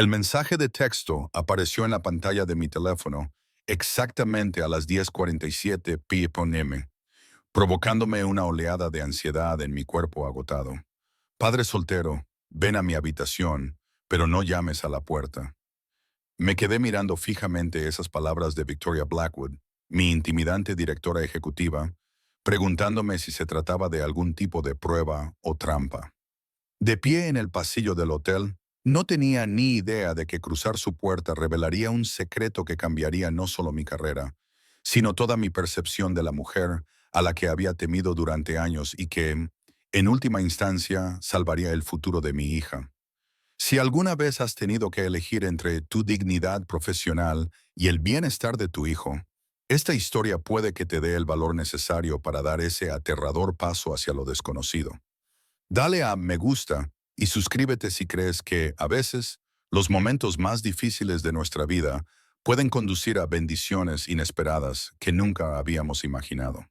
El mensaje de texto apareció en la pantalla de mi teléfono exactamente a las 10:47 p.m., provocándome una oleada de ansiedad en mi cuerpo agotado. Padre soltero, ven a mi habitación, pero no llames a la puerta. Me quedé mirando fijamente esas palabras de Victoria Blackwood, mi intimidante directora ejecutiva, preguntándome si se trataba de algún tipo de prueba o trampa. De pie en el pasillo del hotel, no tenía ni idea de que cruzar su puerta revelaría un secreto que cambiaría no solo mi carrera, sino toda mi percepción de la mujer a la que había temido durante años y que, en última instancia, salvaría el futuro de mi hija. Si alguna vez has tenido que elegir entre tu dignidad profesional y el bienestar de tu hijo, esta historia puede que te dé el valor necesario para dar ese aterrador paso hacia lo desconocido. Dale a me gusta y suscríbete si crees que, a veces, los momentos más difíciles de nuestra vida pueden conducir a bendiciones inesperadas que nunca habíamos imaginado.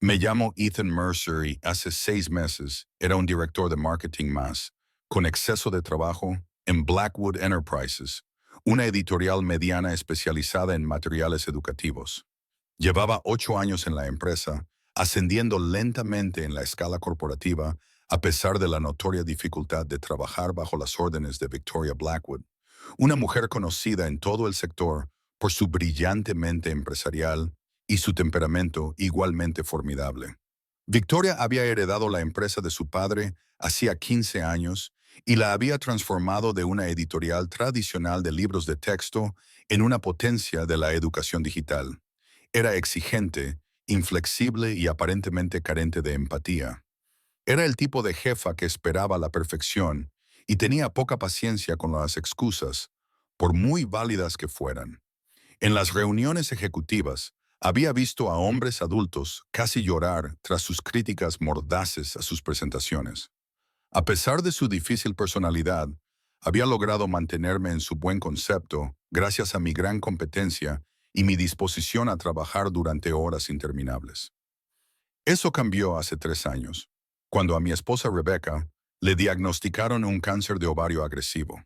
Me llamo Ethan Mercer y hace 6 meses era un director de marketing más, con exceso de trabajo, en Blackwood Enterprises, una editorial mediana especializada en materiales educativos. Llevaba 8 años en la empresa, ascendiendo lentamente en la escala corporativa a pesar de la notoria dificultad de trabajar bajo las órdenes de Victoria Blackwood, una mujer conocida en todo el sector por su brillante mente empresarial y su temperamento igualmente formidable. Victoria había heredado la empresa de su padre hacía 15 años y la había transformado de una editorial tradicional de libros de texto en una potencia de la educación digital. Era exigente, inflexible y aparentemente carente de empatía. Era el tipo de jefa que esperaba la perfección y tenía poca paciencia con las excusas, por muy válidas que fueran. En las reuniones ejecutivas, había visto a hombres adultos casi llorar tras sus críticas mordaces a sus presentaciones. A pesar de su difícil personalidad, había logrado mantenerme en su buen concepto gracias a mi gran competencia y mi disposición a trabajar durante horas interminables. Eso cambió hace 3 años, cuando a mi esposa Rebecca le diagnosticaron un cáncer de ovario agresivo.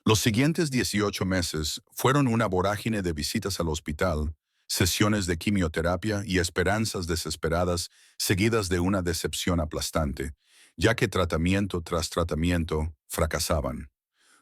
Los siguientes 18 meses fueron una vorágine de visitas al hospital, sesiones de quimioterapia y esperanzas desesperadas seguidas de una decepción aplastante, ya que tratamiento tras tratamiento fracasaban.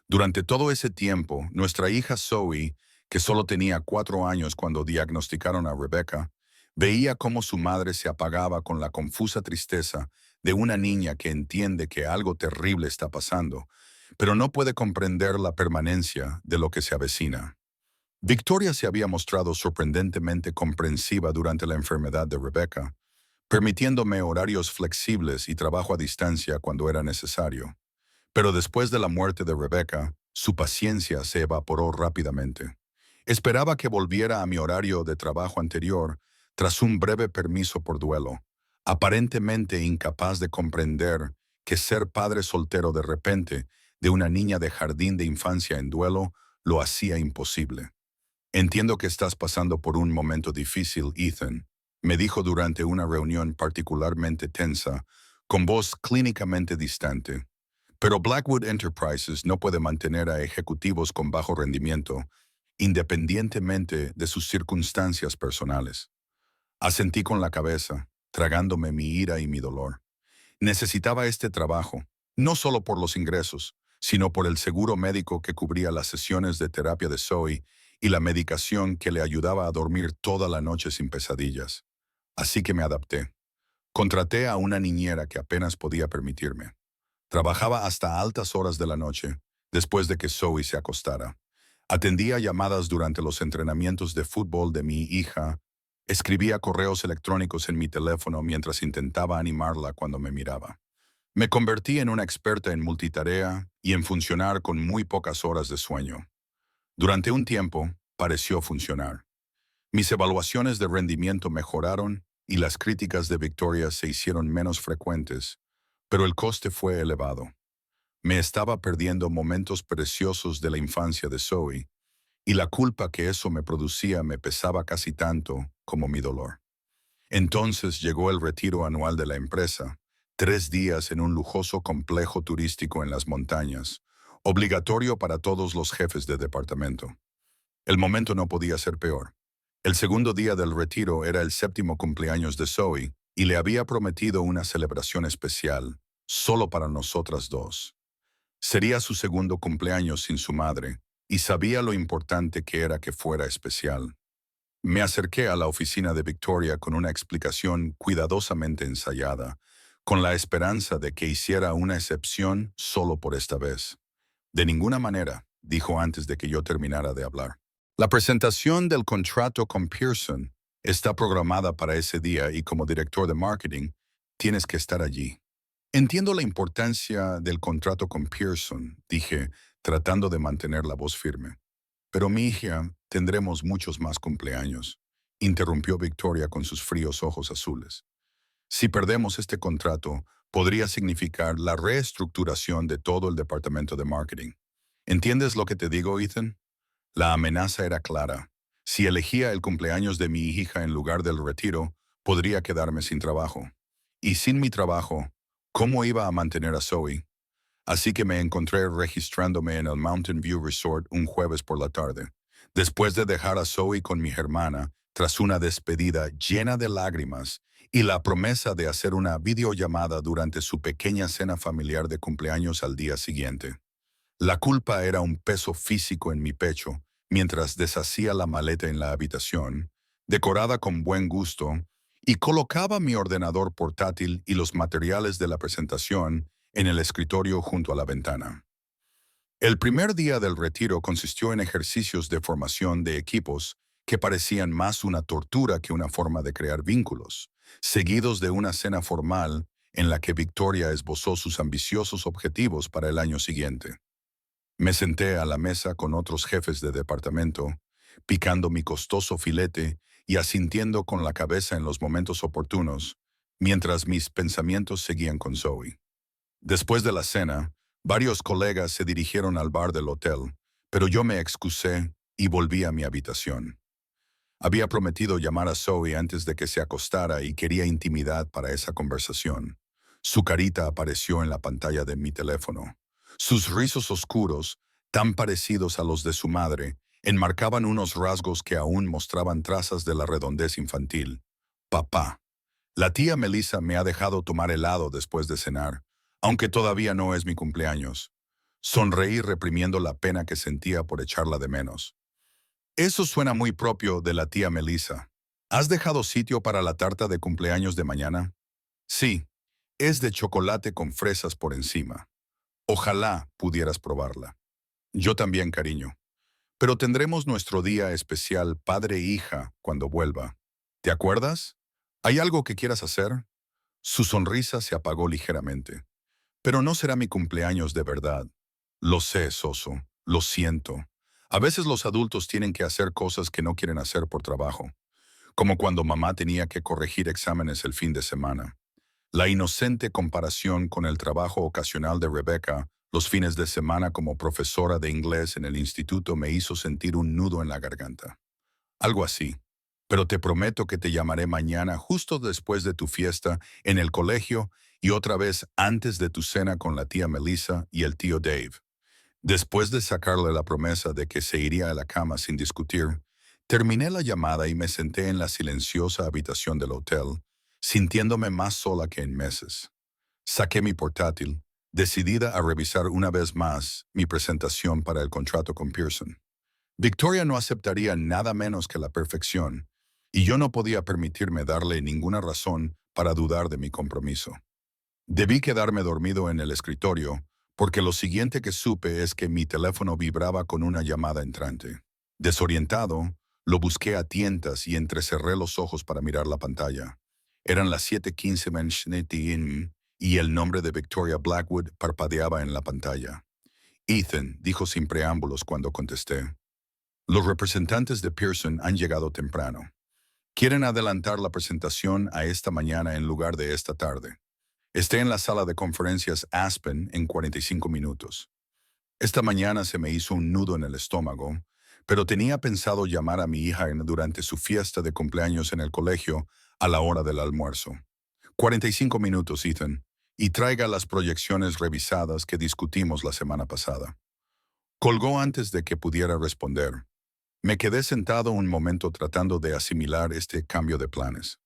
Durante todo ese tiempo, nuestra hija Zoe, que solo tenía 4 años cuando diagnosticaron a Rebecca, veía cómo su madre se apagaba con la confusa tristeza de una niña que entiende que algo terrible está pasando, pero no puede comprender la permanencia de lo que se avecina. Victoria se había mostrado sorprendentemente comprensiva durante la enfermedad de Rebecca, permitiéndome horarios flexibles y trabajo a distancia cuando era necesario. Pero después de la muerte de Rebecca, su paciencia se evaporó rápidamente. Esperaba que volviera a mi horario de trabajo anterior tras un breve permiso por duelo, aparentemente incapaz de comprender que ser padre soltero de repente de una niña de jardín de infancia en duelo lo hacía imposible. Entiendo que estás pasando por un momento difícil, Ethan, me dijo durante una reunión particularmente tensa, con voz clínicamente distante. Pero Blackwood Enterprises no puede mantener a ejecutivos con bajo rendimiento, independientemente de sus circunstancias personales. Asentí con la cabeza, tragándome mi ira y mi dolor. Necesitaba este trabajo, no solo por los ingresos, sino por el seguro médico que cubría las sesiones de terapia de Zoe y la medicación que le ayudaba a dormir toda la noche sin pesadillas. Así que me adapté. Contraté a una niñera que apenas podía permitirme. Trabajaba hasta altas horas de la noche, después de que Zoe se acostara. Atendía llamadas durante los entrenamientos de fútbol de mi hija. Escribía correos electrónicos en mi teléfono mientras intentaba animarla cuando me miraba. Me convertí en una experta en multitarea y en funcionar con muy pocas horas de sueño. Durante un tiempo, pareció funcionar. Mis evaluaciones de rendimiento mejoraron y las críticas de Victoria se hicieron menos frecuentes, pero el coste fue elevado. Me estaba perdiendo momentos preciosos de la infancia de Zoe, y la culpa que eso me producía me pesaba casi tanto como mi dolor. Entonces llegó el retiro anual de la empresa, 3 días en un lujoso complejo turístico en las montañas, obligatorio para todos los jefes de departamento. El momento no podía ser peor. El segundo día del retiro era el séptimo cumpleaños de Zoe y le había prometido una celebración especial, solo para nosotras dos. Sería su segundo cumpleaños sin su madre, y sabía lo importante que era que fuera especial. Me acerqué a la oficina de Victoria con una explicación cuidadosamente ensayada, con la esperanza de que hiciera una excepción solo por esta vez. De ninguna manera, dijo antes de que yo terminara de hablar. La presentación del contrato con Pearson está programada para ese día y como director de marketing, tienes que estar allí. Entiendo la importancia del contrato con Pearson, dije, tratando de mantener la voz firme. Pero mi hija, tendremos muchos más cumpleaños, interrumpió Victoria con sus fríos ojos azules. Si perdemos este contrato, podría significar la reestructuración de todo el departamento de marketing. ¿Entiendes lo que te digo, Ethan? La amenaza era clara. Si elegía el cumpleaños de mi hija en lugar del retiro, podría quedarme sin trabajo. Y sin mi trabajo, ¿cómo iba a mantener a Zoe? Así que me encontré registrándome en el Mountain View Resort un jueves por la tarde, después de dejar a Zoe con mi hermana, tras una despedida llena de lágrimas y la promesa de hacer una videollamada durante su pequeña cena familiar de cumpleaños al día siguiente. La culpa era un peso físico en mi pecho, mientras deshacía la maleta en la habitación, decorada con buen gusto, y colocaba mi ordenador portátil y los materiales de la presentación en el escritorio junto a la ventana. El primer día del retiro consistió en ejercicios de formación de equipos que parecían más una tortura que una forma de crear vínculos, seguidos de una cena formal en la que Victoria esbozó sus ambiciosos objetivos para el año siguiente. Me senté a la mesa con otros jefes de departamento, picando mi costoso filete y asintiendo con la cabeza en los momentos oportunos, mientras mis pensamientos seguían con Zoe. Después de la cena, varios colegas se dirigieron al bar del hotel, pero yo me excusé y volví a mi habitación. Había prometido llamar a Zoe antes de que se acostara y quería intimidad para esa conversación. Su carita apareció en la pantalla de mi teléfono. Sus rizos oscuros, tan parecidos a los de su madre, enmarcaban unos rasgos que aún mostraban trazas de la redondez infantil. Papá. La tía Melissa me ha dejado tomar helado después de cenar, aunque todavía no es mi cumpleaños. Sonreí reprimiendo la pena que sentía por echarla de menos. Eso suena muy propio de la tía Melissa. ¿Has dejado sitio para la tarta de cumpleaños de mañana? Sí, es de chocolate con fresas por encima. Ojalá pudieras probarla. Yo también, cariño. Pero tendremos nuestro día especial padre e hija cuando vuelva. ¿Te acuerdas? ¿Hay algo que quieras hacer? Su sonrisa se apagó ligeramente. Pero no será mi cumpleaños de verdad. Lo sé, Soso. Lo siento. A veces los adultos tienen que hacer cosas que no quieren hacer por trabajo, como cuando mamá tenía que corregir exámenes el fin de semana. La inocente comparación con el trabajo ocasional de Rebecca los fines de semana como profesora de inglés en el instituto me hizo sentir un nudo en la garganta. Algo así. Pero te prometo que te llamaré mañana justo después de tu fiesta en el colegio y otra vez antes de tu cena con la tía Melissa y el tío Dave. Después de sacarle la promesa de que se iría a la cama sin discutir, terminé la llamada y me senté en la silenciosa habitación del hotel, sintiéndome más sola que en meses. Saqué mi portátil, decidida a revisar una vez más mi presentación para el contrato con Pearson. Victoria no aceptaría nada menos que la perfección, y yo no podía permitirme darle ninguna razón para dudar de mi compromiso. Debí quedarme dormido en el escritorio, porque lo siguiente que supe es que mi teléfono vibraba con una llamada entrante. Desorientado, lo busqué a tientas y entrecerré los ojos para mirar la pantalla. Eran las 7:15 m y el nombre de Victoria Blackwood parpadeaba en la pantalla. Ethan, dijo sin preámbulos cuando contesté. Los representantes de Pearson han llegado temprano. Quieren adelantar la presentación a esta mañana en lugar de esta tarde. Esté en la sala de conferencias Aspen en 45 minutos. Esta mañana se me hizo un nudo en el estómago, pero tenía pensado llamar a mi hija durante su fiesta de cumpleaños en el colegio a la hora del almuerzo. 45 minutos, Ethan, y traiga las proyecciones revisadas que discutimos la semana pasada. Colgó antes de que pudiera responder. Me quedé sentado un momento tratando de asimilar este cambio de planes.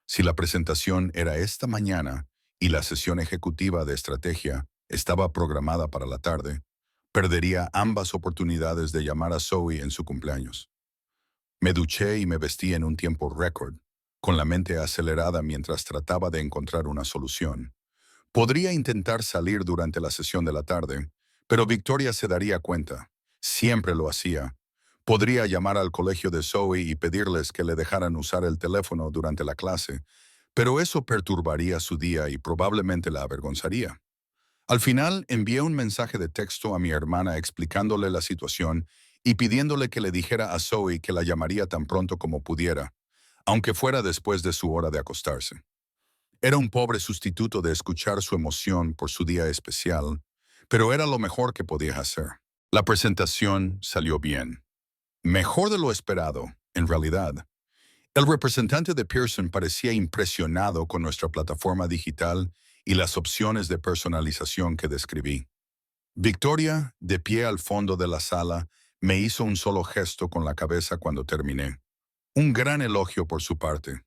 Si la presentación era esta mañana y la sesión ejecutiva de estrategia estaba programada para la tarde, perdería ambas oportunidades de llamar a Zoe en su cumpleaños. Me duché y me vestí en un tiempo récord, con la mente acelerada mientras trataba de encontrar una solución. Podría intentar salir durante la sesión de la tarde, pero Victoria se daría cuenta. Siempre lo hacía. Podría llamar al colegio de Zoe y pedirles que le dejaran usar el teléfono durante la clase, pero eso perturbaría su día y probablemente la avergonzaría. Al final, envié un mensaje de texto a mi hermana explicándole la situación y pidiéndole que le dijera a Zoe que la llamaría tan pronto como pudiera, aunque fuera después de su hora de acostarse. Era un pobre sustituto de escuchar su emoción por su día especial, pero era lo mejor que podía hacer. La presentación salió bien. Mejor de lo esperado, en realidad. El representante de Pearson parecía impresionado con nuestra plataforma digital y las opciones de personalización que describí. Victoria, de pie al fondo de la sala, me hizo un solo gesto con la cabeza cuando terminé. Un gran elogio por su parte.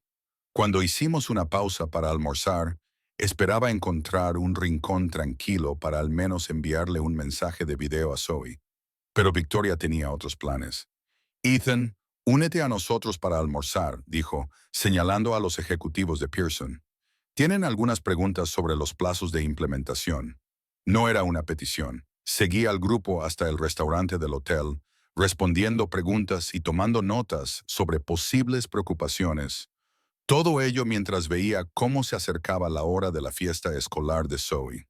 Cuando hicimos una pausa para almorzar, esperaba encontrar un rincón tranquilo para al menos enviarle un mensaje de video a Zoe. Pero Victoria tenía otros planes. Ethan, únete a nosotros para almorzar, dijo, señalando a los ejecutivos de Pearson. Tienen algunas preguntas sobre los plazos de implementación. No era una petición. Seguí al grupo hasta el restaurante del hotel, respondiendo preguntas y tomando notas sobre posibles preocupaciones. Todo ello mientras veía cómo se acercaba la hora de la fiesta escolar de Zoe.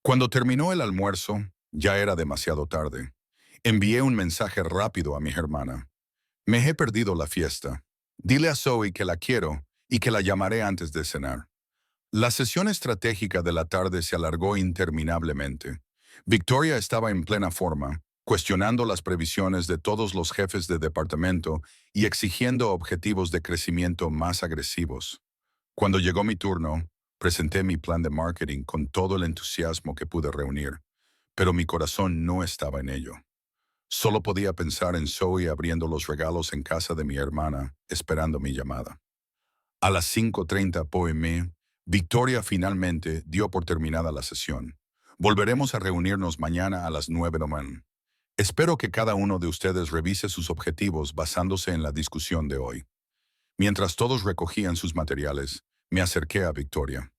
Cuando terminó el almuerzo, ya era demasiado tarde. Envié un mensaje rápido a mi hermana. Me he perdido la fiesta. Dile a Zoe que la quiero y que la llamaré antes de cenar. La sesión estratégica de la tarde se alargó interminablemente. Victoria estaba en plena forma, cuestionando las previsiones de todos los jefes de departamento y exigiendo objetivos de crecimiento más agresivos. Cuando llegó mi turno, presenté mi plan de marketing con todo el entusiasmo que pude reunir, pero mi corazón no estaba en ello. Solo podía pensar en Zoe abriendo los regalos en casa de mi hermana, esperando mi llamada. A las 5:30 p.m., Victoria finalmente dio por terminada la sesión. Volveremos a reunirnos mañana a las 9 de la mañana. Espero que cada uno de ustedes revise sus objetivos basándose en la discusión de hoy. Mientras todos recogían sus materiales, me acerqué a Victoria.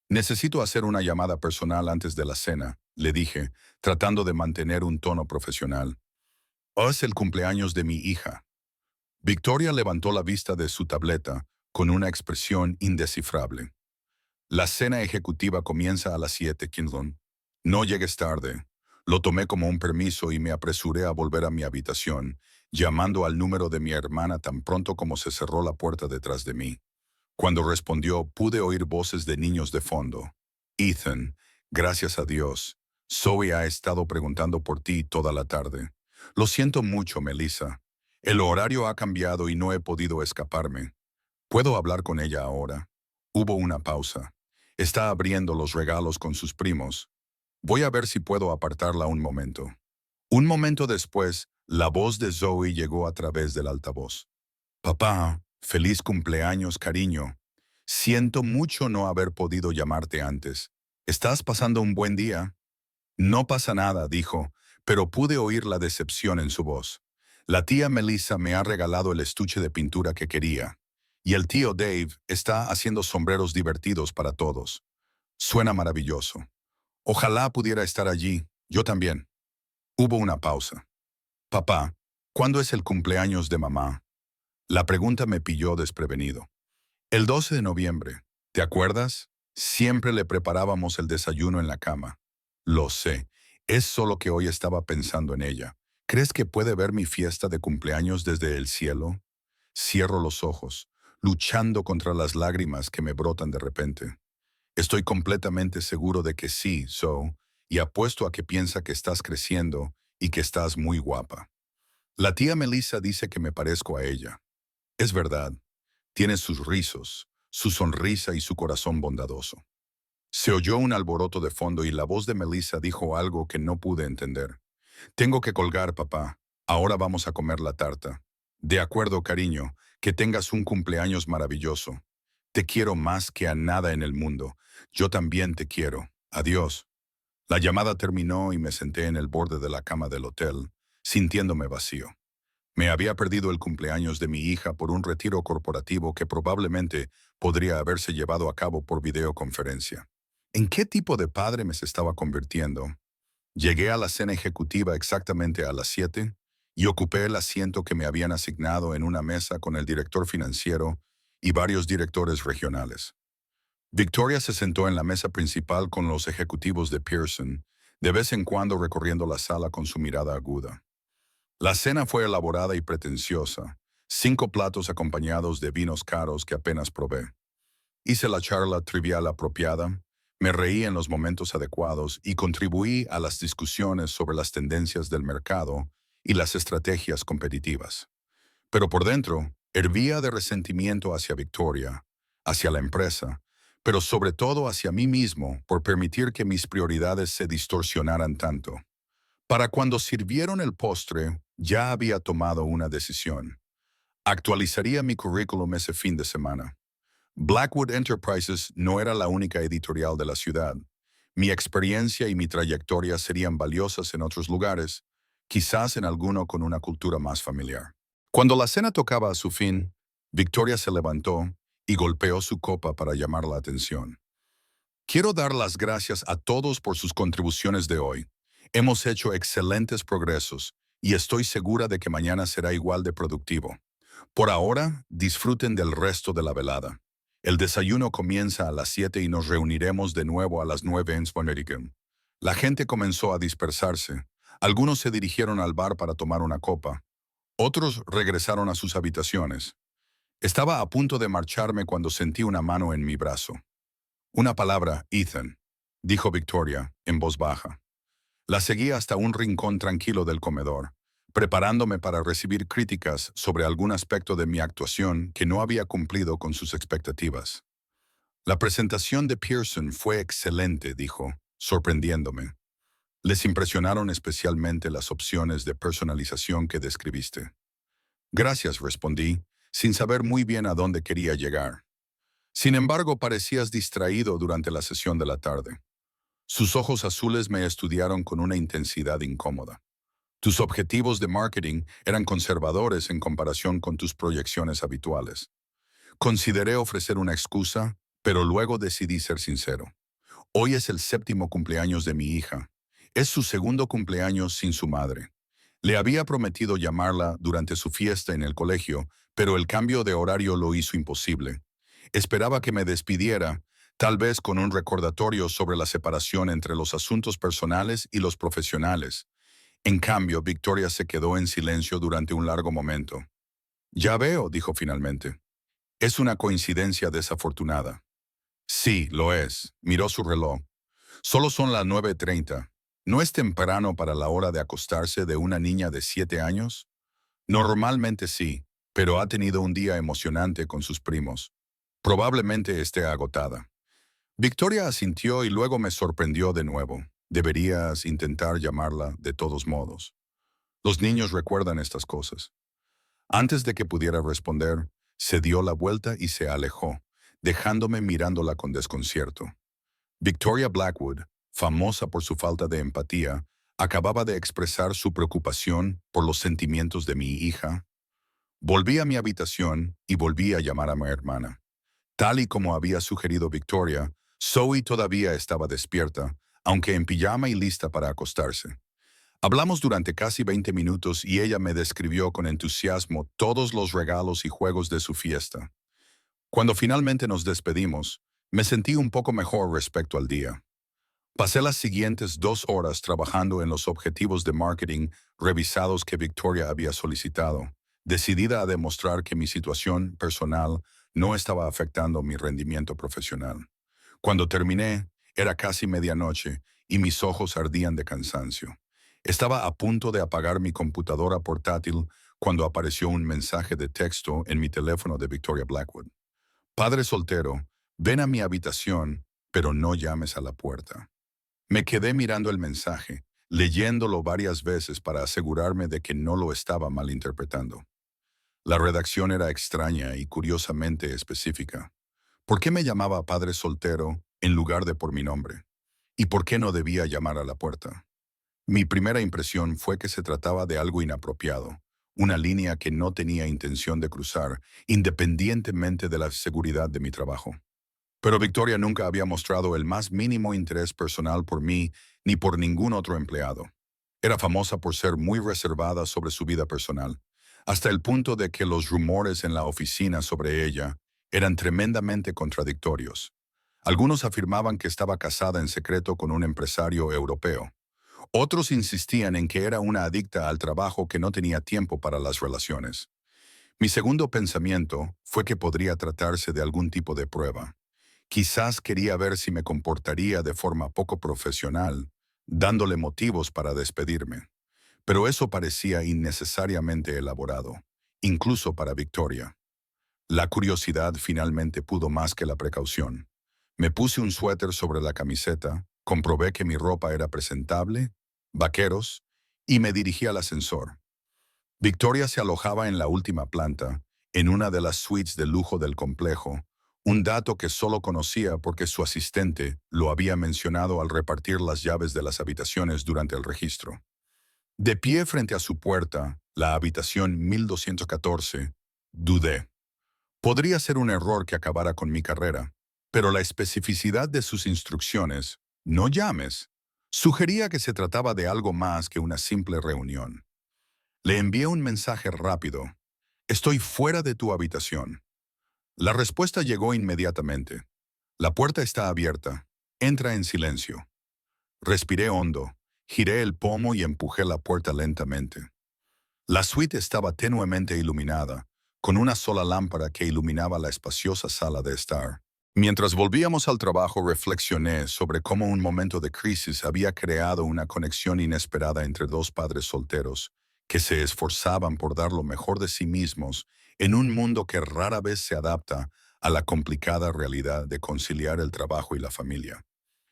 Necesito hacer una llamada personal antes de la cena, le dije, tratando de mantener un tono profesional. Hoy es el cumpleaños de mi hija. Victoria levantó la vista de su tableta con una expresión indescifrable. La cena ejecutiva comienza a las 7:15. No llegues tarde. Lo tomé como un permiso y me apresuré a volver a mi habitación, llamando al número de mi hermana tan pronto como se cerró la puerta detrás de mí. Cuando respondió, pude oír voces de niños de fondo. Ethan, gracias a Dios. Zoe ha estado preguntando por ti toda la tarde. Lo siento mucho, Melissa. El horario ha cambiado y no he podido escaparme. ¿Puedo hablar con ella ahora? Hubo una pausa. Está abriendo los regalos con sus primos. Voy a ver si puedo apartarla un momento. Un momento después, la voz de Zoe llegó a través del altavoz. Papá, feliz cumpleaños, cariño. Siento mucho no haber podido llamarte antes. ¿Estás pasando un buen día? No pasa nada, dijo, pero pude oír la decepción en su voz. La tía Melissa me ha regalado el estuche de pintura que quería. Y el tío Dave está haciendo sombreros divertidos para todos. Suena maravilloso. Ojalá pudiera estar allí, yo también. Hubo una pausa. Papá, ¿cuándo es el cumpleaños de mamá? La pregunta me pilló desprevenido. El 12 de noviembre, ¿te acuerdas? Siempre le preparábamos el desayuno en la cama. Lo sé, es solo que hoy estaba pensando en ella. ¿Crees que puede ver mi fiesta de cumpleaños desde el cielo? Cierro los ojos, luchando contra las lágrimas que me brotan de repente. Estoy completamente seguro de que sí, Zoe, y apuesto a que piensa que estás creciendo y que estás muy guapa. La tía Melissa dice que me parezco a ella. Es verdad, tiene sus rizos, su sonrisa y su corazón bondadoso. Se oyó un alboroto de fondo y la voz de Melissa dijo algo que no pude entender. Tengo que colgar, papá. Ahora vamos a comer la tarta. De acuerdo, cariño. Que tengas un cumpleaños maravilloso. Te quiero más que a nada en el mundo. Yo también te quiero. Adiós. La llamada terminó y me senté en el borde de la cama del hotel, sintiéndome vacío. Me había perdido el cumpleaños de mi hija por un retiro corporativo que probablemente podría haberse llevado a cabo por videoconferencia. ¿En qué tipo de padre me se estaba convirtiendo? Llegué a la cena ejecutiva exactamente a las 7 y ocupé el asiento que me habían asignado en una mesa con el director financiero y varios directores regionales. Victoria se sentó en la mesa principal con los ejecutivos de Pearson, de vez en cuando recorriendo la sala con su mirada aguda. La cena fue elaborada y pretenciosa, 5 platos acompañados de vinos caros que apenas probé. Hice la charla trivial apropiada, me reí en los momentos adecuados y contribuí a las discusiones sobre las tendencias del mercado y las estrategias competitivas. Pero por dentro, hervía de resentimiento hacia Victoria, hacia la empresa, pero sobre todo hacia mí mismo por permitir que mis prioridades se distorsionaran tanto. Para cuando sirvieron el postre, ya había tomado una decisión. Actualizaría mi currículum ese fin de semana. Blackwood Enterprises no era la única editorial de la ciudad. Mi experiencia y mi trayectoria serían valiosas en otros lugares, quizás en alguno con una cultura más familiar. Cuando la cena tocaba a su fin, Victoria se levantó y golpeó su copa para llamar la atención. Quiero dar las gracias a todos por sus contribuciones de hoy. Hemos hecho excelentes progresos y estoy segura de que mañana será igual de productivo. Por ahora, disfruten del resto de la velada. El desayuno comienza a las 7 y nos reuniremos de nuevo a las 9 en Swanerigan. La gente comenzó a dispersarse. Algunos se dirigieron al bar para tomar una copa. Otros regresaron a sus habitaciones. Estaba a punto de marcharme cuando sentí una mano en mi brazo. Una palabra, Ethan, dijo Victoria, en voz baja. La seguí hasta un rincón tranquilo del comedor, preparándome para recibir críticas sobre algún aspecto de mi actuación que no había cumplido con sus expectativas. La presentación de Pearson fue excelente, dijo, sorprendiéndome. Les impresionaron especialmente las opciones de personalización que describiste. Gracias, respondí, sin saber muy bien a dónde quería llegar. Sin embargo, parecías distraído durante la sesión de la tarde. Sus ojos azules me estudiaron con una intensidad incómoda. Tus objetivos de marketing eran conservadores en comparación con tus proyecciones habituales. Consideré ofrecer una excusa, pero luego decidí ser sincero. Hoy es el 7º cumpleaños de mi hija. Es su 2º cumpleaños sin su madre. Le había prometido llamarla durante su fiesta en el colegio, pero el cambio de horario lo hizo imposible. Esperaba que me despidiera, tal vez con un recordatorio sobre la separación entre los asuntos personales y los profesionales. En cambio, Victoria se quedó en silencio durante un largo momento. Ya veo, dijo finalmente. Es una coincidencia desafortunada. Sí, lo es. Miró su reloj. Solo son las 9:30. ¿No es temprano para la hora de acostarse de una niña de 7 años? Normalmente sí, pero ha tenido un día emocionante con sus primos. Probablemente esté agotada. Victoria asintió y luego me sorprendió de nuevo. Deberías intentar llamarla de todos modos. Los niños recuerdan estas cosas. Antes de que pudiera responder, se dio la vuelta y se alejó, dejándome mirándola con desconcierto. Victoria Blackwood, famosa por su falta de empatía, acababa de expresar su preocupación por los sentimientos de mi hija. Volví a mi habitación y volví a llamar a mi hermana. Tal y como había sugerido Victoria, Zoe todavía estaba despierta, aunque en pijama y lista para acostarse. Hablamos durante casi 20 minutos y ella me describió con entusiasmo todos los regalos y juegos de su fiesta. Cuando finalmente nos despedimos, me sentí un poco mejor respecto al día. Pasé las siguientes 2 horas trabajando en los objetivos de marketing revisados que Victoria había solicitado, decidida a demostrar que mi situación personal no estaba afectando mi rendimiento profesional. Cuando terminé, era casi medianoche y mis ojos ardían de cansancio. Estaba a punto de apagar mi computadora portátil cuando apareció un mensaje de texto en mi teléfono de Victoria Blackwood. Padre soltero, ven a mi habitación, pero no llames a la puerta. Me quedé mirando el mensaje, leyéndolo varias veces para asegurarme de que no lo estaba malinterpretando. La redacción era extraña y curiosamente específica. ¿Por qué me llamaba padre soltero en lugar de por mi nombre? ¿Y por qué no debía llamar a la puerta? Mi primera impresión fue que se trataba de algo inapropiado, una línea que no tenía intención de cruzar, independientemente de la seguridad de mi trabajo. Pero Victoria nunca había mostrado el más mínimo interés personal por mí ni por ningún otro empleado. Era famosa por ser muy reservada sobre su vida personal, hasta el punto de que los rumores en la oficina sobre ella eran tremendamente contradictorios. Algunos afirmaban que estaba casada en secreto con un empresario europeo. Otros insistían en que era una adicta al trabajo que no tenía tiempo para las relaciones. Mi segundo pensamiento fue que podría tratarse de algún tipo de prueba. Quizás quería ver si me comportaría de forma poco profesional, dándole motivos para despedirme. Pero eso parecía innecesariamente elaborado, incluso para Victoria. La curiosidad finalmente pudo más que la precaución. Me puse un suéter sobre la camiseta, comprobé que mi ropa era presentable, vaqueros, y me dirigí al ascensor. Victoria se alojaba en la última planta, en una de las suites de lujo del complejo, un dato que solo conocía porque su asistente lo había mencionado al repartir las llaves de las habitaciones durante el registro. De pie frente a su puerta, la habitación 1214, dudé. Podría ser un error que acabara con mi carrera, pero la especificidad de sus instrucciones, no llames, sugería que se trataba de algo más que una simple reunión. Le envié un mensaje rápido. Estoy fuera de tu habitación. La respuesta llegó inmediatamente. La puerta está abierta. Entra en silencio. Respiré hondo, giré el pomo y empujé la puerta lentamente. La suite estaba tenuemente iluminada, con una sola lámpara que iluminaba la espaciosa sala de estar. Mientras volvíamos al trabajo, reflexioné sobre cómo un momento de crisis había creado una conexión inesperada entre dos padres solteros que se esforzaban por dar lo mejor de sí mismos en un mundo que rara vez se adapta a la complicada realidad de conciliar el trabajo y la familia.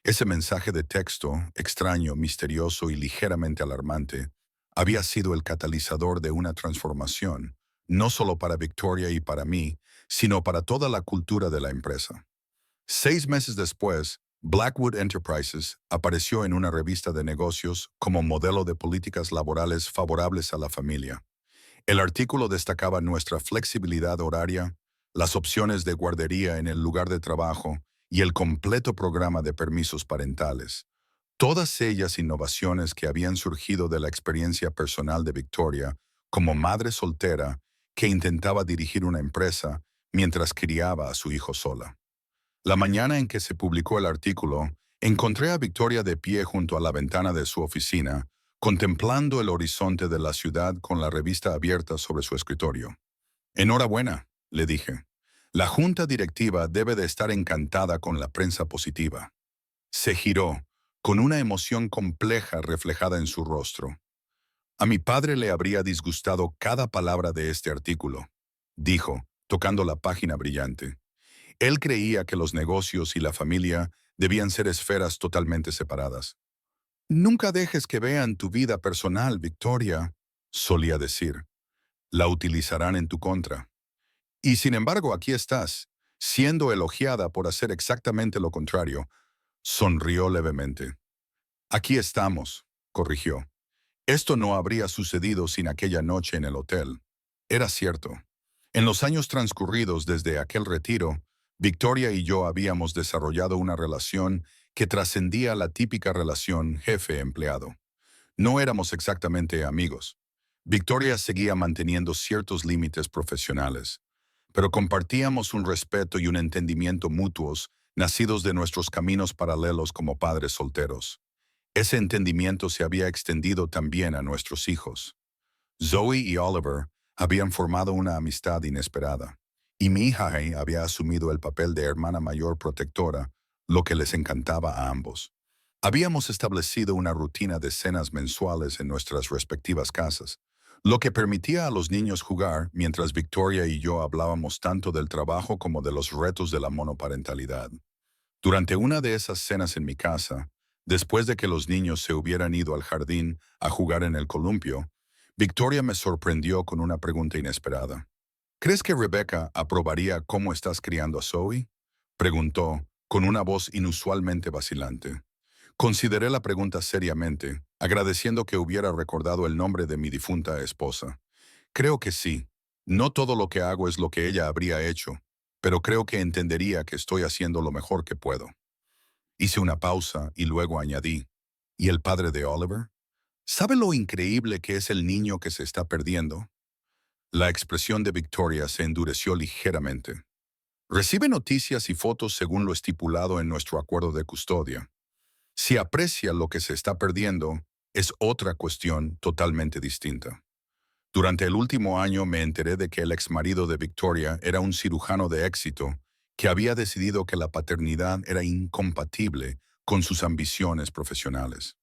Ese mensaje de texto, extraño, misterioso y ligeramente alarmante, había sido el catalizador de una transformación, no solo para Victoria y para mí, sino para toda la cultura de la empresa. 6 meses después, Blackwood Enterprises apareció en una revista de negocios como modelo de políticas laborales favorables a la familia. El artículo destacaba nuestra flexibilidad horaria, las opciones de guardería en el lugar de trabajo y el completo programa de permisos parentales. Todas ellas innovaciones que habían surgido de la experiencia personal de Victoria como madre soltera que intentaba dirigir una empresa mientras criaba a su hijo sola. La mañana en que se publicó el artículo, encontré a Victoria de pie junto a la ventana de su oficina, contemplando el horizonte de la ciudad con la revista abierta sobre su escritorio. Enhorabuena, le dije. La junta directiva debe de estar encantada con la prensa positiva. Se giró, con una emoción compleja reflejada en su rostro. A mi padre le habría disgustado cada palabra de este artículo, dijo, tocando la página brillante. Él creía que los negocios y la familia debían ser esferas totalmente separadas. Nunca dejes que vean tu vida personal, Victoria, solía decir. La utilizarán en tu contra. Y sin embargo, aquí estás, siendo elogiada por hacer exactamente lo contrario. Sonrió levemente. Aquí estamos, corrigió. Esto no habría sucedido sin aquella noche en el hotel. Era cierto. En los años transcurridos desde aquel retiro, Victoria y yo habíamos desarrollado una relación que trascendía la típica relación jefe-empleado. No éramos exactamente amigos. Victoria seguía manteniendo ciertos límites profesionales, pero compartíamos un respeto y un entendimiento mutuos nacidos de nuestros caminos paralelos como padres solteros. Ese entendimiento se había extendido también a nuestros hijos. Zoe y Oliver habían formado una amistad inesperada, y mi hija Hay había asumido el papel de hermana mayor protectora, lo que les encantaba a ambos. Habíamos establecido una rutina de cenas mensuales en nuestras respectivas casas, lo que permitía a los niños jugar mientras Victoria y yo hablábamos tanto del trabajo como de los retos de la monoparentalidad. Durante una de esas cenas en mi casa, Después de que los niños se hubieran ido al jardín a jugar en el columpio, Victoria me sorprendió con una pregunta inesperada. ¿Crees que Rebecca aprobaría cómo estás criando a Zoe? Preguntó, con una voz inusualmente vacilante. Consideré la pregunta seriamente, agradeciendo que hubiera recordado el nombre de mi difunta esposa. Creo que sí. No todo lo que hago es lo que ella habría hecho, pero creo que entendería que estoy haciendo lo mejor que puedo. Hice una pausa y luego añadí, ¿y el padre de Oliver? ¿Sabe lo increíble que es el niño que se está perdiendo? La expresión de Victoria se endureció ligeramente. Recibe noticias y fotos según lo estipulado en nuestro acuerdo de custodia. Si aprecia lo que se está perdiendo, es otra cuestión totalmente distinta. Durante el último año me enteré de que el exmarido de Victoria era un cirujano de éxito que había decidido que la paternidad era incompatible con sus ambiciones profesionales.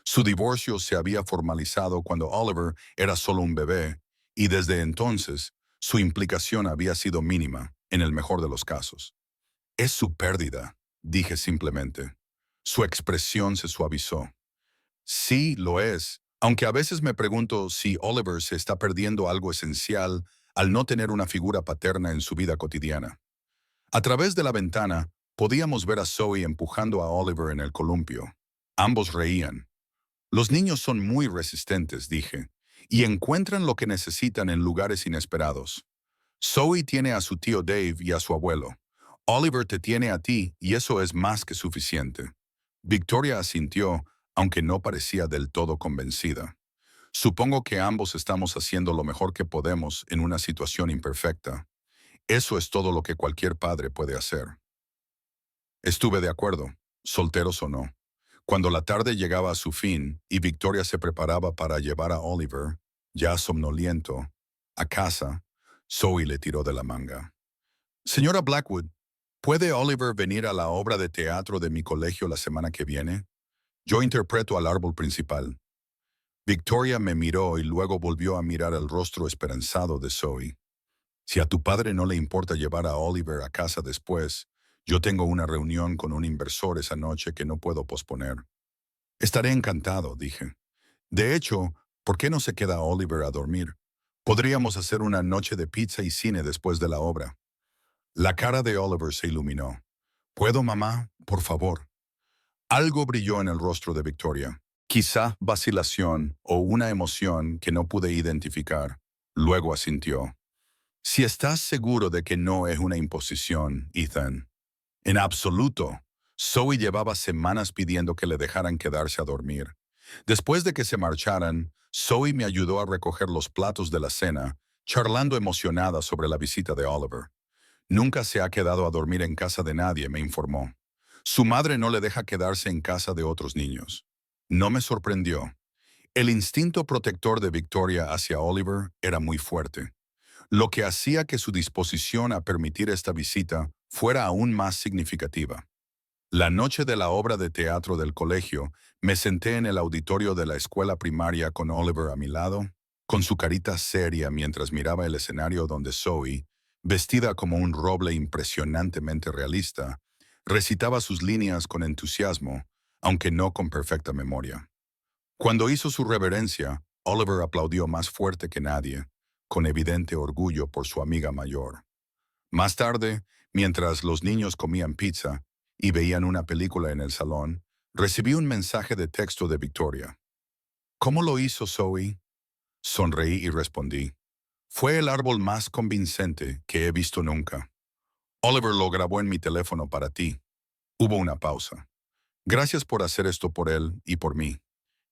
Su divorcio se había formalizado cuando Oliver era solo un bebé y desde entonces su implicación había sido mínima, en el mejor de los casos. Es su pérdida, dije simplemente. Su expresión se suavizó. Sí, lo es, aunque a veces me pregunto si Oliver se está perdiendo algo esencial al no tener una figura paterna en su vida cotidiana. A través de la ventana, podíamos ver a Zoe empujando a Oliver en el columpio. Ambos reían. Los niños son muy resistentes, dije, y encuentran lo que necesitan en lugares inesperados. Zoe tiene a su tío Dave y a su abuelo. Oliver te tiene a ti y eso es más que suficiente. Victoria asintió, aunque no parecía del todo convencida. Supongo que ambos estamos haciendo lo mejor que podemos en una situación imperfecta. Eso es todo lo que cualquier padre puede hacer. Estuve de acuerdo, solteros o no. Cuando la tarde llegaba a su fin y Victoria se preparaba para llevar a Oliver, ya somnoliento, a casa, Zoe le tiró de la manga. Señora Blackwood, ¿puede Oliver venir a la obra de teatro de mi colegio la semana que viene? Yo interpreto al árbol principal. Victoria me miró y luego volvió a mirar el rostro esperanzado de Zoe. Si a tu padre no le importa llevar a Oliver a casa después, yo tengo una reunión con un inversor esa noche que no puedo posponer. Estaré encantado, dije. De hecho, ¿por qué no se queda Oliver a dormir? Podríamos hacer una noche de pizza y cine después de la obra. La cara de Oliver se iluminó. ¿Puedo, mamá? Por favor. Algo brilló en el rostro de Victoria. Quizá vacilación o una emoción que no pude identificar. Luego asintió. Si estás seguro de que no es una imposición, Ethan. En absoluto. Zoe llevaba semanas pidiendo que le dejaran quedarse a dormir. Después de que se marcharan, Zoe me ayudó a recoger los platos de la cena, charlando emocionada sobre la visita de Oliver. Nunca se ha quedado a dormir en casa de nadie, me informó. Su madre no le deja quedarse en casa de otros niños. No me sorprendió. El instinto protector de Victoria hacia Oliver era muy fuerte, lo que hacía que su disposición a permitir esta visita fuera aún más significativa. La noche de la obra de teatro del colegio, me senté en el auditorio de la escuela primaria con Oliver a mi lado, con su carita seria mientras miraba el escenario donde Zoe, vestida como un roble impresionantemente realista, recitaba sus líneas con entusiasmo, aunque no con perfecta memoria. Cuando hizo su reverencia, Oliver aplaudió más fuerte que nadie, con evidente orgullo por su amiga mayor. Más tarde, mientras los niños comían pizza y veían una película en el salón, recibí un mensaje de texto de Victoria. ¿Cómo lo hizo Zoe? Sonreí y respondí. Fue el árbol más convincente que he visto nunca. Oliver lo grabó en mi teléfono para ti. Hubo una pausa. Gracias por hacer esto por él y por mí.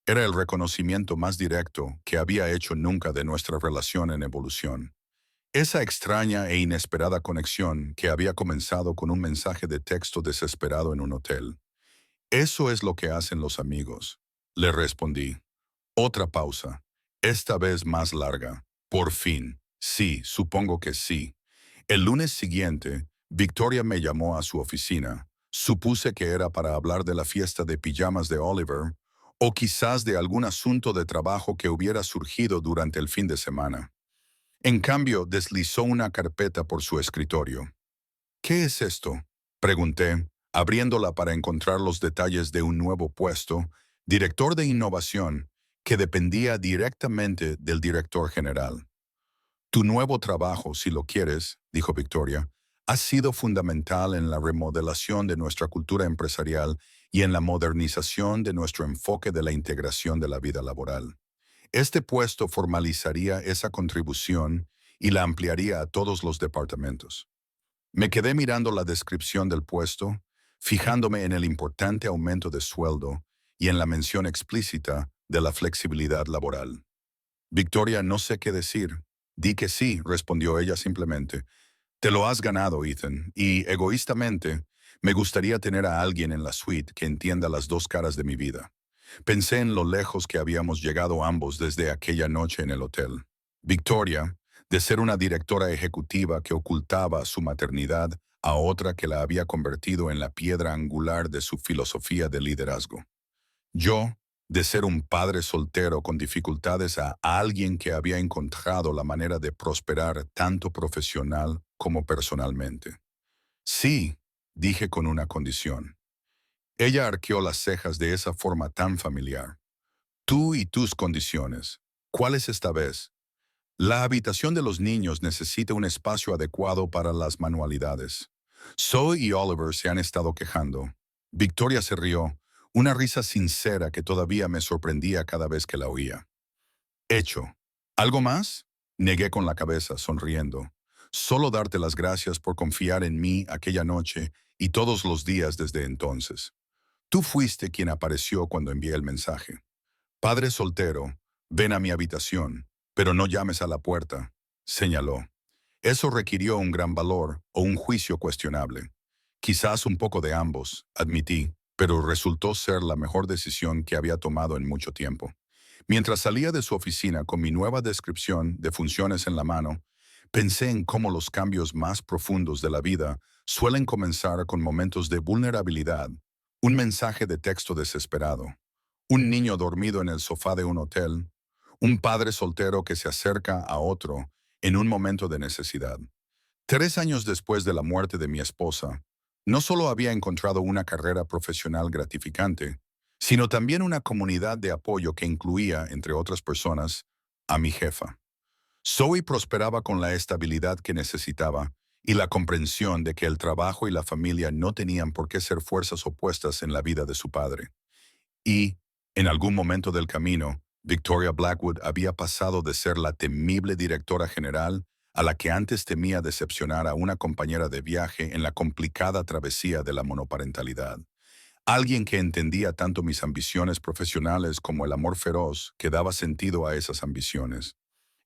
Era el reconocimiento más directo que había hecho nunca de nuestra relación en evolución. Esa extraña e inesperada conexión que había comenzado con un mensaje de texto desesperado en un hotel. Eso es lo que hacen los amigos. Le respondí. Otra pausa. Esta vez más larga. Por fin. Sí, supongo que sí. El lunes siguiente, Victoria me llamó a su oficina. Supuse que era para hablar de la fiesta de pijamas de Oliver, o quizás de algún asunto de trabajo que hubiera surgido durante el fin de semana. En cambio, deslizó una carpeta por su escritorio. ¿Qué es esto? Pregunté, abriéndola para encontrar los detalles de un nuevo puesto, director de innovación, que dependía directamente del director general. Tu nuevo trabajo, si lo quieres, dijo Victoria, ha sido fundamental en la remodelación de nuestra cultura empresarial y en la modernización de nuestro enfoque de la integración de la vida laboral. Este puesto formalizaría esa contribución y la ampliaría a todos los departamentos. Me quedé mirando la descripción del puesto, fijándome en el importante aumento de sueldo y en la mención explícita de la flexibilidad laboral. Victoria, no sé qué decir. Di que sí, respondió ella simplemente. Te lo has ganado, Ethan, y egoístamente, me gustaría tener a alguien en la suite que entienda las dos caras de mi vida. Pensé en lo lejos que habíamos llegado ambos desde aquella noche en el hotel. Victoria, de ser una directora ejecutiva que ocultaba su maternidad a otra que la había convertido en la piedra angular de su filosofía de liderazgo. Yo, de ser un padre soltero con dificultades a alguien que había encontrado la manera de prosperar tanto profesional como personalmente. Sí, dije con una condición. Ella arqueó las cejas de esa forma tan familiar. Tú y tus condiciones. ¿Cuáles esta vez? La habitación de los niños necesita un espacio adecuado para las manualidades. Zoe y Oliver se han estado quejando. Victoria se rió, una risa sincera que todavía me sorprendía cada vez que la oía. Hecho. ¿Algo más? Negué con la cabeza, sonriendo. Solo darte las gracias por confiar en mí aquella noche y todos los días desde entonces. Tú fuiste quien apareció cuando envié el mensaje. Padre soltero, ven a mi habitación, pero no llames a la puerta, señaló. Eso requirió un gran valor o un juicio cuestionable. Quizás un poco de ambos, admití, pero resultó ser la mejor decisión que había tomado en mucho tiempo. Mientras salía de su oficina con mi nueva descripción de funciones en la mano, pensé en cómo los cambios más profundos de la vida suelen comenzar con momentos de vulnerabilidad, un mensaje de texto desesperado, un niño dormido en el sofá de un hotel, un padre soltero que se acerca a otro en un momento de necesidad. 3 años después de la muerte de mi esposa, no solo había encontrado una carrera profesional gratificante, sino también una comunidad de apoyo que incluía, entre otras personas, a mi jefa. Zoe prosperaba con la estabilidad que necesitaba y la comprensión de que el trabajo y la familia no tenían por qué ser fuerzas opuestas en la vida de su padre. Y, en algún momento del camino, Victoria Blackwood había pasado de ser la temible directora general a la que antes temía decepcionar a una compañera de viaje en la complicada travesía de la monoparentalidad. Alguien que entendía tanto mis ambiciones profesionales como el amor feroz que daba sentido a esas ambiciones.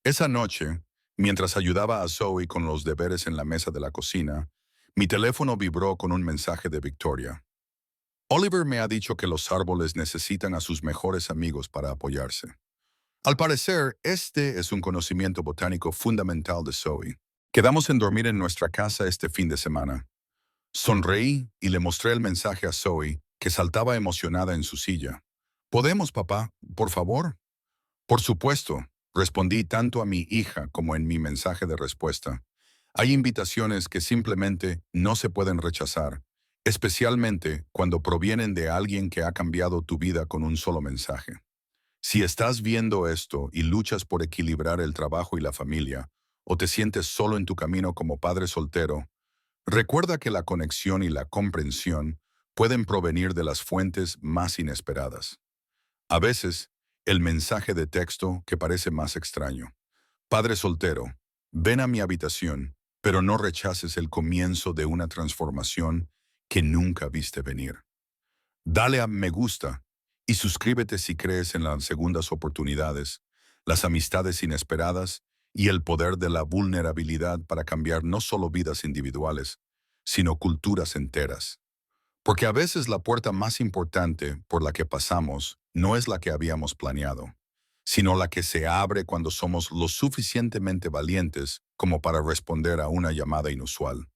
Esa noche, mientras ayudaba a Zoe con los deberes en la mesa de la cocina, mi teléfono vibró con un mensaje de Victoria. Oliver me ha dicho que los árboles necesitan a sus mejores amigos para apoyarse. Al parecer, este es un conocimiento botánico fundamental de Zoe. Quedamos en dormir en nuestra casa este fin de semana. Sonreí y le mostré el mensaje a Zoe, que saltaba emocionada en su silla. ¿Podemos, papá? Por favor. Por supuesto, respondí tanto a mi hija como en mi mensaje de respuesta. Hay invitaciones que simplemente no se pueden rechazar, especialmente cuando provienen de alguien que ha cambiado tu vida con un solo mensaje. Si estás viendo esto y luchas por equilibrar el trabajo y la familia, o te sientes solo en tu camino como padre soltero, recuerda que la conexión y la comprensión pueden provenir de las fuentes más inesperadas. A veces, el mensaje de texto que parece más extraño. Padre soltero, ven a mi habitación, pero no rechaces el comienzo de una transformación que nunca viste venir. Dale a me gusta y suscríbete si crees en las segundas oportunidades, las amistades inesperadas y el poder de la vulnerabilidad para cambiar no solo vidas individuales, sino culturas enteras. Porque a veces la puerta más importante por la que pasamos no es la que habíamos planeado, sino la que se abre cuando somos lo suficientemente valientes como para responder a una llamada inusual.